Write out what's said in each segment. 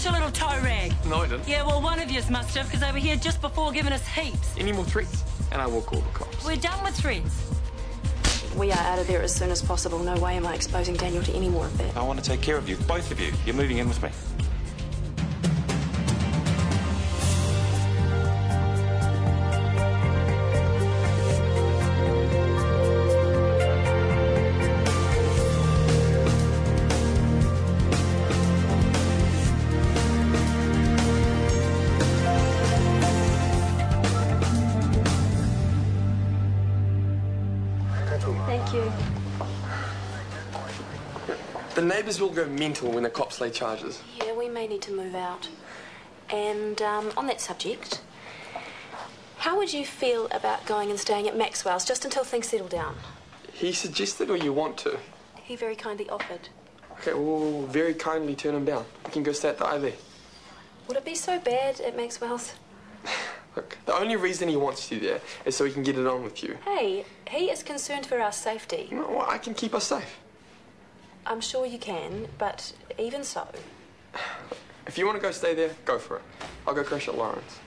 box, you little toe rag. No, I didn't. Yeah, well, one of yous must have, because they were here just before giving us heaps. Any more threats, and I will call the cops. We're done with threats. We are out of there as soon as possible. No way am I exposing Daniel to any more of that. I want to take care of you, both of you. You're moving in with me. Thank you. The neighbours will go mental when the cops lay charges. Yeah, we may need to move out. And on that subject, how would you feel about going and staying at Maxwell's just until things settle down? He suggested, or you want to? He very kindly offered. Okay, we'll very kindly turn him down. We can go stay at the IV. Would it be so bad at Maxwell's? Look, the only reason he wants you there is so he can get it on with you. Hey, he is concerned for our safety. No, well, I can keep us safe. I'm sure you can, but even so... If you want to go stay there, go for it. I'll go crash at Lawrence.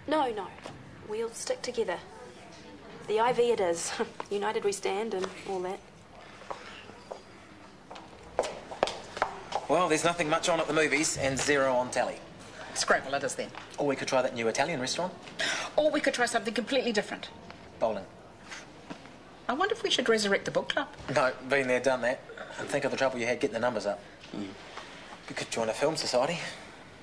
No. We'll stick together. The IV it is. United we stand and all that. Well, there's nothing much on at the movies and zero on telly. Scrabble it is then. Or we could try that new Italian restaurant. Or we could try something completely different. Bowling. I wonder if we should resurrect the book club. No, been there, done that. And think of the trouble you had getting the numbers up. You could join a film society.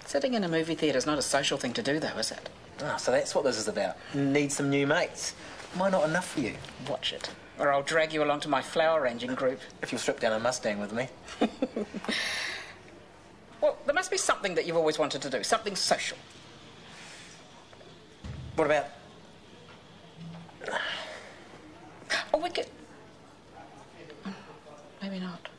Sitting in a movie theatre is not a social thing to do, though, is it? Ah, so that's what this is about. Need some new mates. Why not enough for you? Watch it. Or I'll drag you along to my flower arranging group. If you'll strip down a Mustang with me. Well, there must be something that you've always wanted to do. Something social. What about... Oh, we could... Maybe not.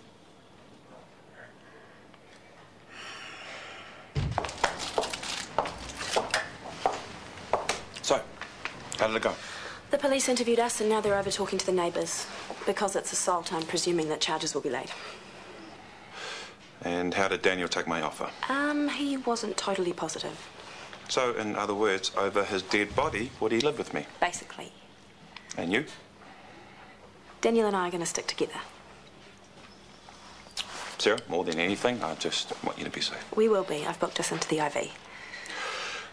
So, how did it go? The police interviewed us and now they're over talking to the neighbours. Because it's assault, I'm presuming that charges will be laid. And how did Daniel take my offer? He wasn't totally positive. So, in other words, over his dead body, would he live with me? Basically. And you? Daniel and I are going to stick together. Sarah, more than anything, I just want you to be safe. We will be. I've booked us into the IV.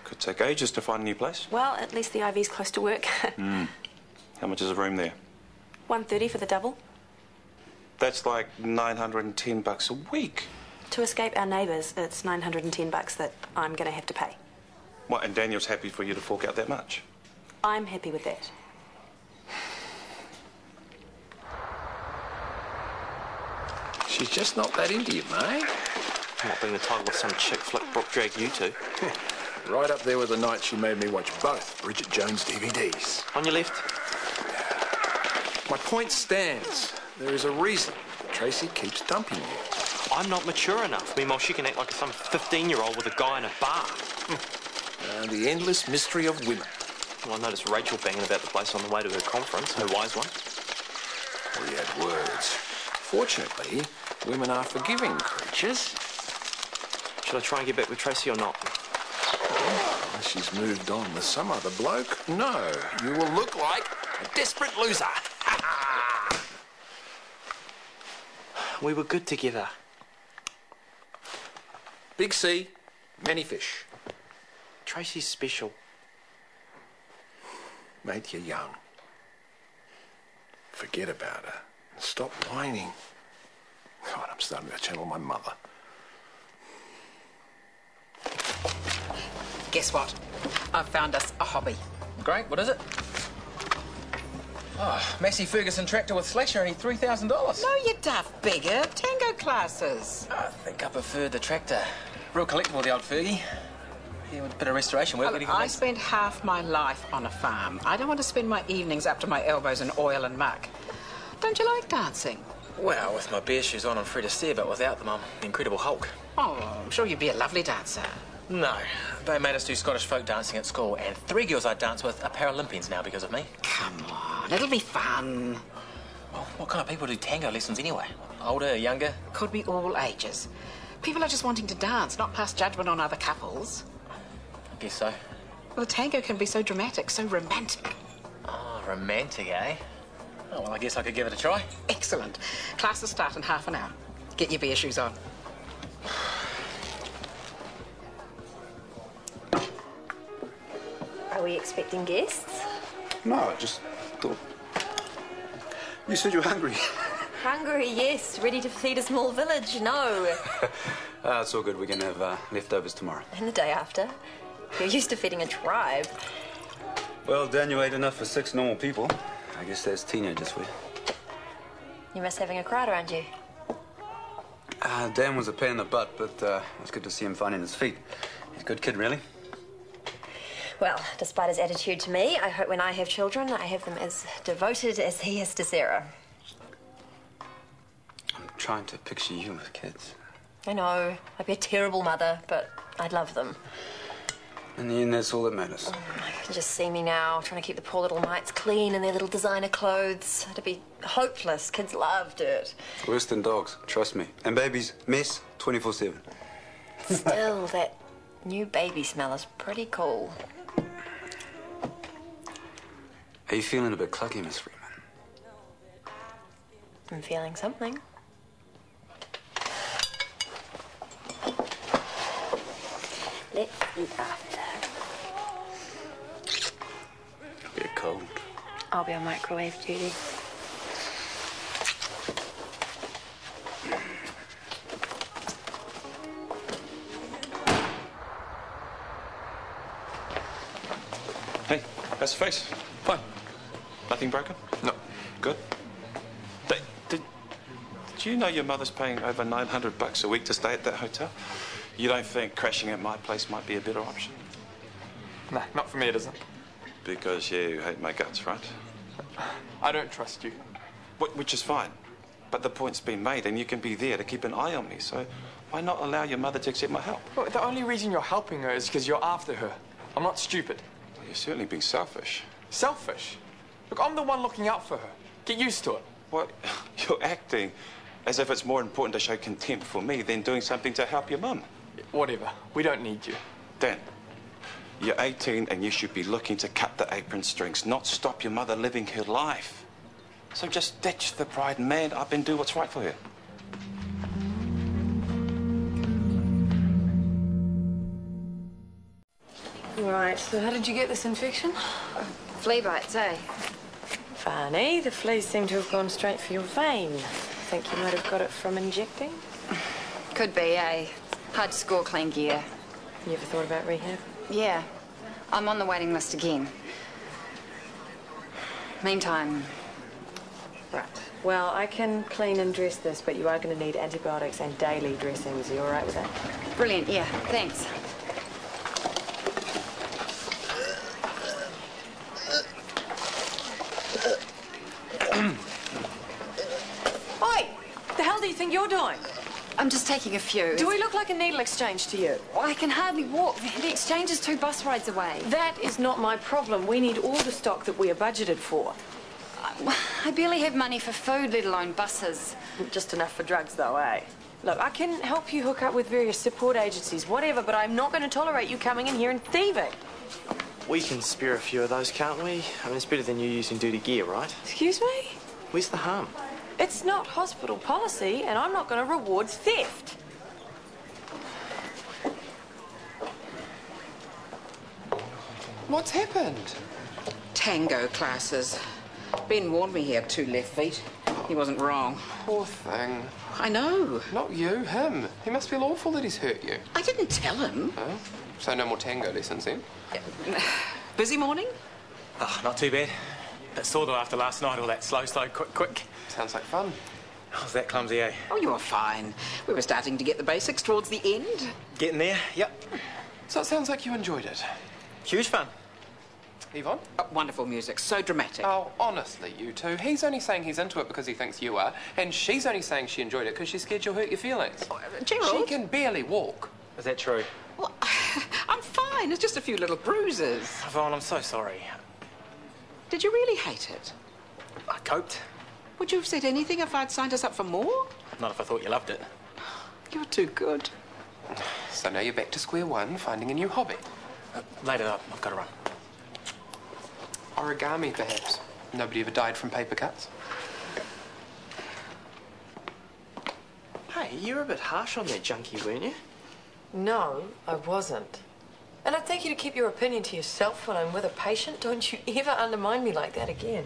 Could take ages to find a new place. Well, at least the IV's close to work. How much is a room there? $130 for the double. That's like $910 a week. To escape our neighbours, it's $910 that I'm going to have to pay. What, and Daniel's happy for you to fork out that much? I'm happy with that. She's just not that into you, mate. Not being the title of some chick flick Brooke dragged you to. Right up there with the night she made me watch both Bridget Jones DVDs. On your left. My point stands. There is a reason Tracy keeps dumping you. I'm not mature enough. Meanwhile, she can act like some 15-year-old with a guy in a bar. The endless mystery of women. Well, I noticed Rachel banging about the place on the way to her conference, her wise one. We had words. Fortunately, women are forgiving creatures. Should I try and get back with Tracy or not? Unless she's moved on with some other bloke, no. You will look like a desperate loser. We were good together. Big sea, many fish. Tracy's special. Mate, you're young. Forget about her. Stop whining. God, I'm starting to channel my mother. Guess what? I've found us a hobby. Great, what is it? Oh, Massey Ferguson tractor with slasher, only $3,000. No, you daft beggar. Tango classes. I think I prefer the tractor. Real collectible, the old Fergie. Yeah, with a bit of restoration work. I spent half my life on a farm. I don't want to spend my evenings up to my elbows in oil and muck. Don't you like dancing? Well, with my bare shoes on, I'm Fred Astaire, but without them, I'm the Incredible Hulk. Oh, I'm sure you'd be a lovely dancer. No, they made us do Scottish folk dancing at school, and 3 girls I dance with are Paralympians now because of me. Come on, it'll be fun. Well, what kind of people do tango lessons anyway? Older, younger? Could be all ages. People are just wanting to dance, not pass judgment on other couples. I guess so. Well, the tango can be so dramatic, so romantic. Oh, romantic, eh? Oh, well, I guess I could give it a try. Excellent. Classes start in half an hour. Get your beer shoes on. Are we expecting guests? No, I just thought... You said you were hungry. Hungry, yes. Ready to feed a small village, no. It's all good. We're going to have leftovers tomorrow. And the day after. You're used to feeding a tribe. Well, Dan, you ate enough for 6 normal people. I guess there's teenagers for you. You miss having a crowd around you. Dan was a pain in the butt, but it was good to see him finding his feet. He's a good kid, really. Well, despite his attitude to me, I hope when I have children, I have them as devoted as he is to Sarah. I'm trying to picture you with kids. I know. I'd be a terrible mother, but I'd love them. In the end, that's all that matters. I can just see me now, trying to keep the poor little mites clean in their little designer clothes. It'd be hopeless. Kids love dirt. Worse than dogs, trust me. And babies, mess 24/7. Still, that new baby smell is pretty cool. Are you feeling a bit clucky, Miss Freeman? I'm feeling something. Let's eat after. It'll get cold. I'll be on microwave duty. Hey, how's the face? Fine. Nothing broken? No. Good. Did you know your mother's paying over $900 a week to stay at that hotel? You don't think crashing at my place might be a better option? Nah, not for me, it isn't. Because you hate my guts, right? I don't trust you. Which is fine. But the point's been made and you can be there to keep an eye on me, so why not allow your mother to accept my help? Well, the only reason you're helping her is because you're after her. I'm not stupid. Well, you're certainly being selfish. Selfish? Look, I'm the one looking out for her. Get used to it. What? You're acting as if it's more important to show contempt for me than doing something to help your mum. Whatever. We don't need you. Dan, you're 18 and you should be looking to cut the apron strings, not stop your mother living her life. So just ditch the pride and man up and do what's right for her. Right, so how did you get this infection? Flea bites, eh? Funny, the fleas seem to have gone straight for your vein. Think you might have got it from injecting? Could be, eh? Hard to score clean gear. You ever thought about rehab? Yeah. I'm on the waiting list again. Meantime... Right. Well, I can clean and dress this, but you are going to need antibiotics and daily dressings. Are you all right with that? Brilliant, yeah, thanks. Oi! The hell do you think you're doing? I'm just taking a few. Do we look like a needle exchange to you? I can hardly walk. The exchange is 2 bus rides away. That is not my problem. We need all the stock that we are budgeted for. I barely have money for food, let alone buses. Just enough for drugs, though, eh? Look, I can help you hook up with various support agencies, whatever, but I'm not going to tolerate you coming in here and thieving. We can spare a few of those, can't we? I mean, it's better than you using dirty gear, right? Excuse me? Where's the harm? It's not hospital policy, and I'm not going to reward theft. What's happened? Tango classes. Ben warned me he had 2 left feet. He wasn't wrong. Poor thing. I know. Not you, him. He must feel awful that he's hurt you. I didn't tell him. Oh? So no more tango lessons then? Busy morning? Oh, not too bad. Bit sore though after last night, all that slow, quick. Sounds like fun. How's that clumsy, eh? Oh, you were fine. We were starting to get the basics towards the end. Getting there, yep. So it sounds like you enjoyed it. Huge fun. Yvonne? Wonderful music, so dramatic. Oh, honestly, you two. He's only saying he's into it because he thinks you are, and she's only saying she enjoyed it because she's scared you'll hurt your feelings. Gerald? She can barely walk. Is that true? Well, I'm fine. It's just a few little bruises. Yvonne, I'm so sorry. Did you really hate it? I coped. Would you have said anything if I'd signed us up for more? Not if I thought you loved it. You're too good. So now you're back to square one, finding a new hobby. Later, though, I've got to run. Origami, perhaps. Nobody ever died from paper cuts. Hey, you were a bit harsh on that junkie, weren't you? No, I wasn't. And I'd thank you to keep your opinion to yourself when I'm with a patient. Don't you ever undermine me like that again.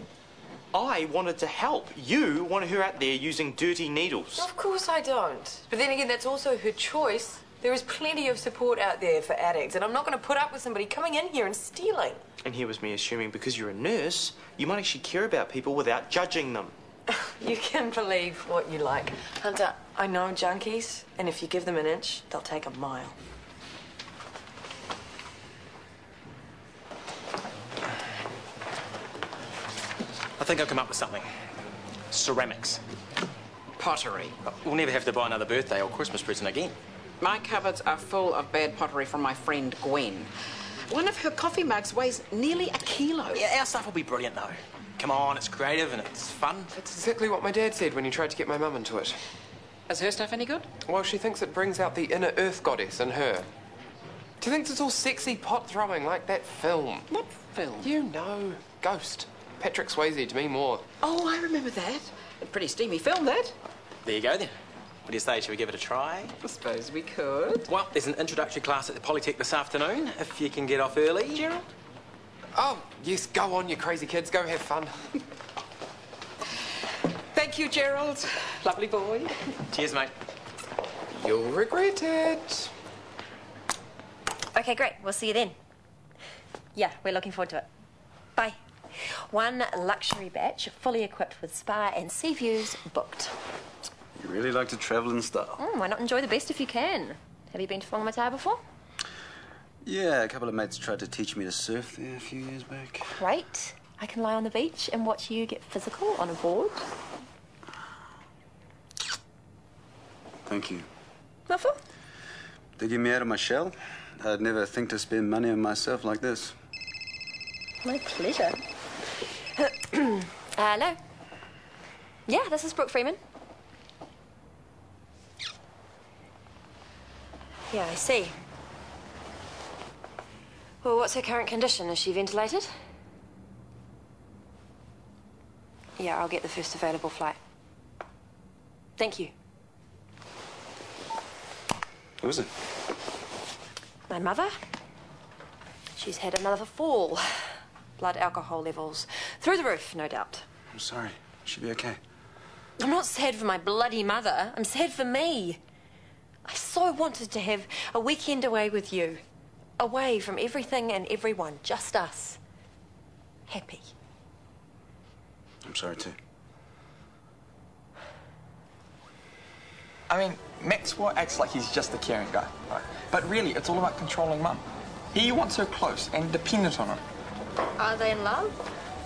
I wanted to help. You wanted her out there using dirty needles. Of course I don't. But then again, that's also her choice. There is plenty of support out there for addicts, and I'm not going to put up with somebody coming in here and stealing. And here was me assuming because you're a nurse, you might actually care about people without judging them. You can believe what you like. Hunter, I know junkies, and if you give them an inch, they'll take a mile. I think I've come up with something. Ceramics. Pottery. We'll never have to buy another birthday or Christmas present again. My cupboards are full of bad pottery from my friend Gwen. One of her coffee mugs weighs nearly a kilo. Yeah, our stuff will be brilliant, though. Come on, it's creative and it's fun. That's exactly what my dad said when he tried to get my mum into it. Is her stuff any good? Well, she thinks it brings out the inner earth goddess in her. She thinks it's all sexy pot throwing like that film. What film? You know, Ghost. Patrick Swayze, to me more. Oh, I remember that. A pretty steamy film, that. There you go, then. What do you say? Shall we give it a try? I suppose we could. Well, there's an introductory class at the Polytech this afternoon, if you can get off early. Gerald? Oh, yes, go on, you crazy kids. Go have fun. Thank you, Gerald. Lovely boy. Cheers, mate. You'll regret it. Okay, great. We'll see you then. Yeah, we're looking forward to it. Bye. One luxury batch, fully equipped with spa and sea views, booked. You really like to travel in style. Why not enjoy the best if you can? Have you been to Whangamata before? Yeah, a couple of mates tried to teach me to surf there a few years back. Great. I can lie on the beach and watch you get physical on a board. Thank you. What for? Digging me out of my shell. I'd never think to spend money on myself like this. My pleasure. Hello? Yeah, this is Brooke Freeman. Yeah, I see. Well, what's her current condition? Is she ventilated? Yeah, I'll get the first available flight. Thank you. Who is it? My mother. She's had another fall. Blood alcohol levels through the roof, no doubt. I'm sorry. She'll be okay. I'm not sad for my bloody mother. I'm sad for me. I so wanted to have a weekend away with you. Away from everything and everyone. Just us. Happy. I'm sorry, too. I mean, Maxwell acts like he's just a caring guy, right? But really, it's all about controlling Mum. He wants her close and dependent on him. Are they in love?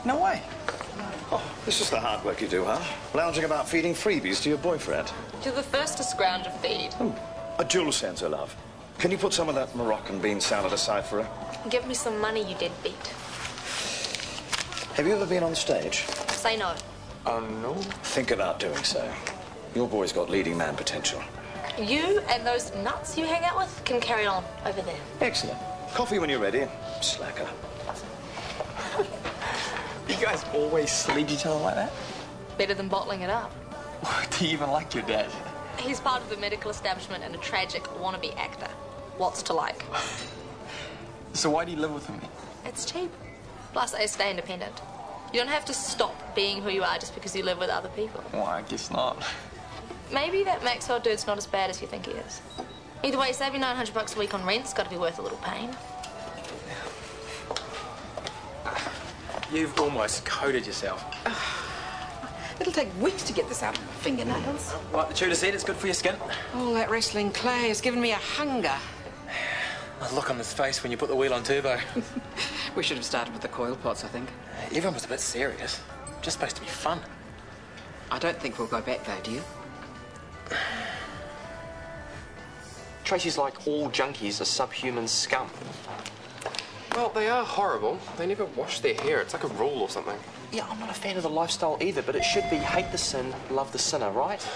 No way. Oh, this is the hard work you do, huh? Lounging about feeding freebies to your boyfriend. You're the first to scrounge a feed. A jewel sounds her love. Can you put some of that Moroccan bean salad aside for her? Give me some money, you deadbeat. Have you ever been on stage? Say no. Oh, no? Think about doing so. Your boy's got leading man potential. You and those nuts you hang out with can carry on over there. Excellent. Coffee when you're ready. Slacker. You guys always sleep each other like that? Better than bottling it up. Do you even like your dad? He's part of the medical establishment and a tragic wannabe actor. What's to like? So why do you live with him? It's cheap. Plus, I stay independent. You don't have to stop being who you are just because you live with other people. Well, I guess not. Maybe that Maxwell dude's not as bad as you think he is. Either way, saving $900 a week on rent's got to be worth a little pain. You've almost coated yourself. It'll take weeks to get this out of my fingernails. Like the tutor said, it's good for your skin. All that wrestling clay has given me a hunger. The look on his face when you put the wheel on turbo. We should have started with the coil pots, I think. Everyone was a bit serious. Just supposed to be fun. I don't think we'll go back, though, do you? Tracy's like all junkies are subhuman scum. Well, they are horrible. They never wash their hair. It's like a rule or something. Yeah, I'm not a fan of the lifestyle either, but it should be hate the sin, love the sinner, right?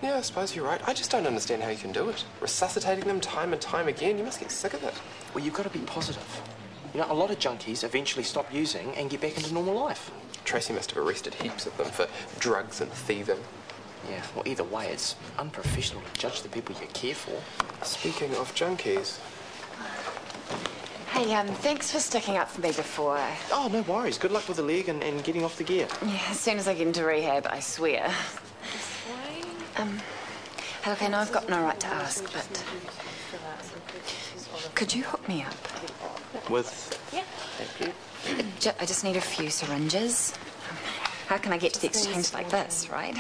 Yeah, I suppose you're right. I just don't understand how you can do it. Resuscitating them time and time again. You must get sick of it. Well, you've got to be positive. You know, a lot of junkies eventually stop using and get back into normal life. Tracy must have arrested heaps of them for drugs and thieving. Yeah, well, either way, it's unprofessional to judge the people you care for. Speaking of junkies... Hey, thanks for sticking up for me before. Oh, no worries. Good luck with the leg and getting off the gear. Yeah, as soon as I get into rehab, I swear. Hey, look, I know I've got no right to ask, but... could you hook me up? With? Yeah. Thank you. I just need a few syringes. How can I get to the exchange like this, right?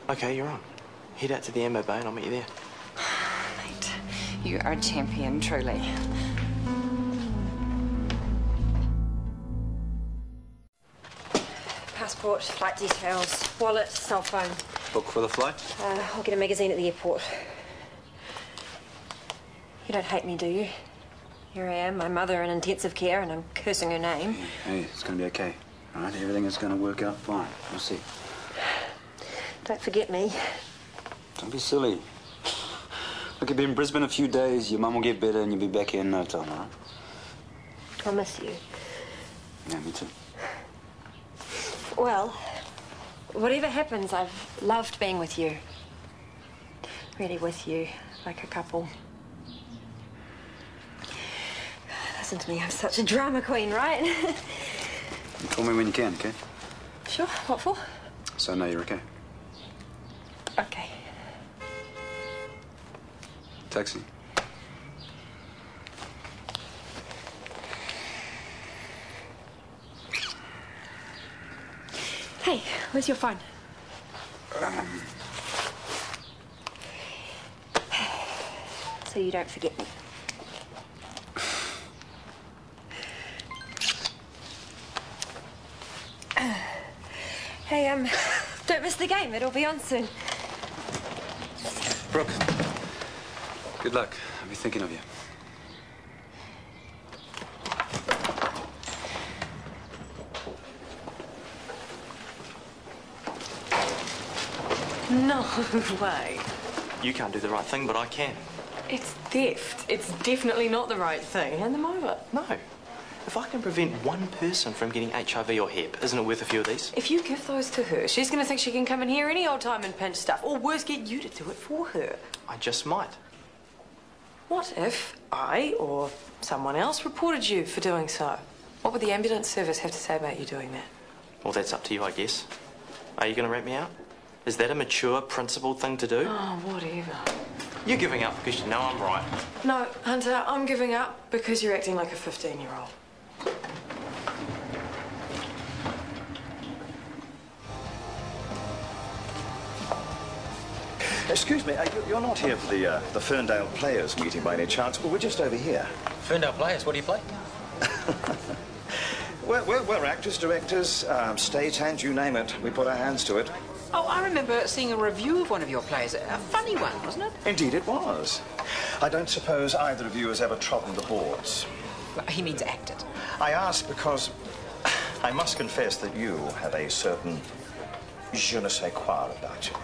Okay, you're on. Head out to the ammo bay and I'll meet you there. Mate, you are a champion, truly. Passport, flight details, wallet, cell phone. Book for the flight? I'll get a magazine at the airport. You don't hate me, do you? Here I am, my mother in intensive care, and I'm cursing her name. Hey, it's going to be okay. All right, everything is going to work out fine. We'll see. Don't forget me. Don't be silly. Look, you'll be in Brisbane a few days, your mum will get better, and you'll be back here in no time, all right? I'll miss you. Yeah, me too. Well, whatever happens, I've loved being with you. Really with you, like a couple. Listen to me, I'm such a drama queen, right? You call me when you can, okay? Sure, what for? So I know you're okay. Okay. Taxi. Hey, where's your phone? So you don't forget me. Hey, don't miss the game. It'll be on soon. Brooke, good luck. I'll be thinking of you. No way. You can't do the right thing, but I can. It's theft. It's definitely not the right thing. Hand them over. No. If I can prevent one person from getting HIV or HEP, isn't it worth a few of these? If you give those to her, she's going to think she can come in here any old time and pinch stuff. Or worse, get you to do it for her. I just might. What if I or someone else reported you for doing so? What would the ambulance service have to say about you doing that? Well, that's up to you, I guess. Are you going to rat me out? Is that a mature, principled thing to do? Oh, whatever. You're giving up because you know I'm right. No, Hunter, I'm giving up because you're acting like a 15-year-old. Excuse me, you're not here for the Ferndale Players meeting by any chance? Well, we're just over here. Ferndale Players? What do you play? We're actors, directors, stagehand, you name it. We put our hands to it. Oh, I remember seeing a review of one of your plays. A funny one, wasn't it? Indeed it was. I don't suppose either of you has ever trodden the boards. Well, he means acted. I ask because I must confess that you have a certain je ne sais quoi about you.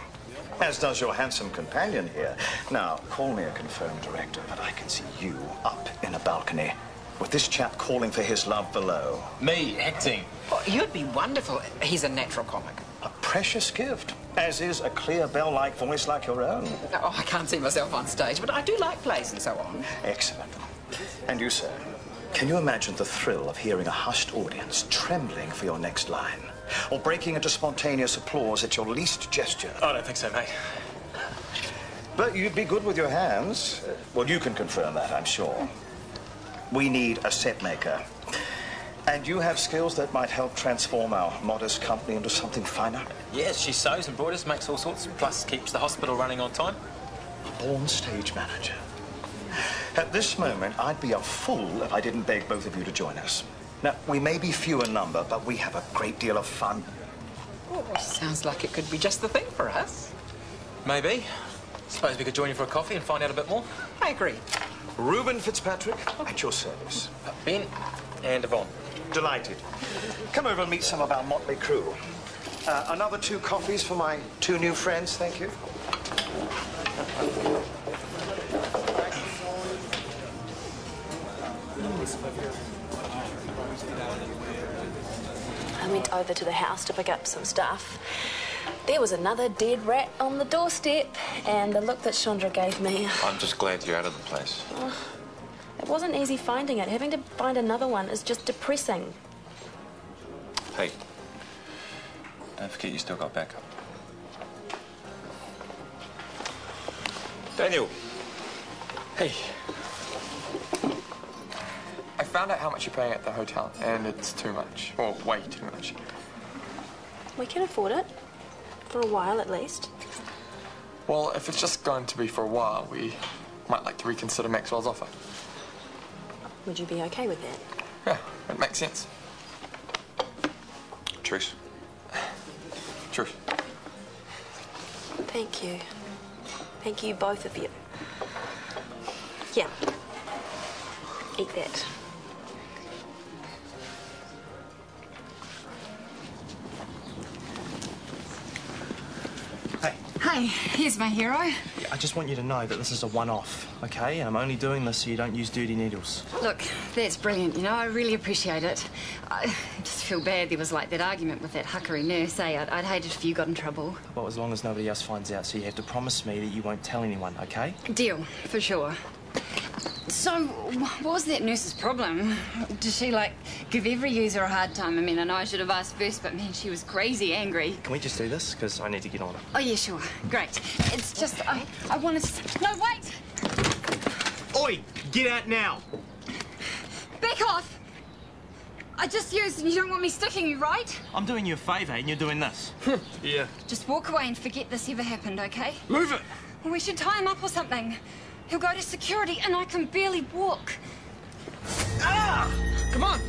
As does your handsome companion here. Now, call me a confirmed director, but I can see you up in a balcony with this chap calling for his love below. Me, acting. Oh, you'd be wonderful. He's a natural comic. A precious gift, as is a clear bell-like voice like your own. Oh, I can't see myself on stage, but I do like plays and so on. Excellent. And you, sir, can you imagine the thrill of hearing a hushed audience trembling for your next line? Or breaking into spontaneous applause at your least gesture? I don't think so, mate. But you'd be good with your hands. Well, you can confirm that, I'm sure. We need a set maker. And you have skills that might help transform our modest company into something finer. Yes, she sews and embroiders, makes all sorts, plus keeps the hospital running on time. A born stage manager. At this moment, I'd be a fool if I didn't beg both of you to join us. Now, we may be few in number, but we have a great deal of fun. Oh, sounds like it could be just the thing for us. Maybe. Suppose we could join you for a coffee and find out a bit more. I agree. Reuben Fitzpatrick, at your service. Ben and Yvonne. Delighted. Come over and meet some of our motley crew. Another 2 coffees for my 2 new friends, thank you. I went over to the house to pick up some stuff. There was another dead rat on the doorstep, and the look that Chandra gave me. I'm just glad you're out of the place. It wasn't easy finding it. Having to find another one is just depressing. Hey, don't forget you still got backup. Daniel. Hey. I found out how much you're paying at the hotel, and it's too much. Or way too much. We can afford it. For a while, at least. Well, if it's just going to be for a while, we might like to reconsider Maxwell's offer. Would you be okay with that? Yeah, it makes sense. Truce. Truce. Thank you. Thank you, both of you. Yeah. Eat that. Hey, here's my hero. I just want you to know that this is a one-off, okay? And I'm only doing this so you don't use dirty needles. Look, that's brilliant, you know, I really appreciate it. I just feel bad there was like that argument with that huckery nurse, eh? I'd hate it if you got in trouble. Well, as long as nobody else finds out, so you have to promise me that you won't tell anyone, okay? Deal, for sure. So, what was that nurse's problem? Did she, like, give every user a hard time? I mean, I know I should have asked first, but, man, she was crazy angry. Can we just do this? Because I need to get on it. Oh, yeah, sure. Great. It's just, I wanted to... No, wait! Oi! Get out now! Back off! I just used and you don't want me sticking you, right? I'm doing you a favour and you're doing this. Yeah. Just walk away and forget this ever happened, okay? Move it! Well, we should tie him up or something. He'll go to security and I can barely walk. Ah! Come on!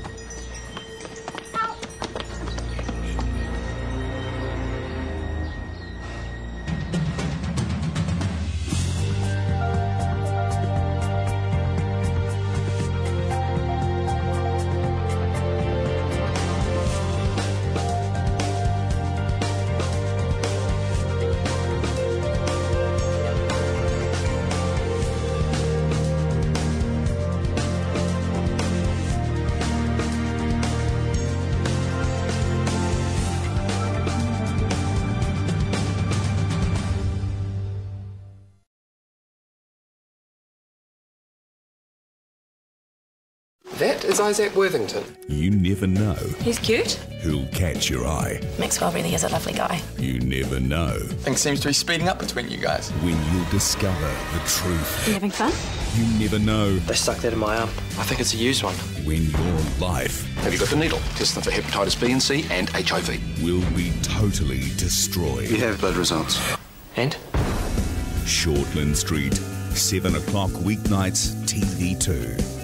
Ow! That is Isaac Worthington. You never know He's cute. who'll catch your eye. Maxwell really is a lovely guy. You never know Things seems to be speeding up between you guys. when you'll discover the truth. You having fun? You never know They stuck that in my arm. I think it's a used one. when your life Have you got the needle? Test them for hepatitis B and C and HIV. will be totally destroyed. We have blood results. And? Shortland Street, 7 o'clock weeknights, TV2.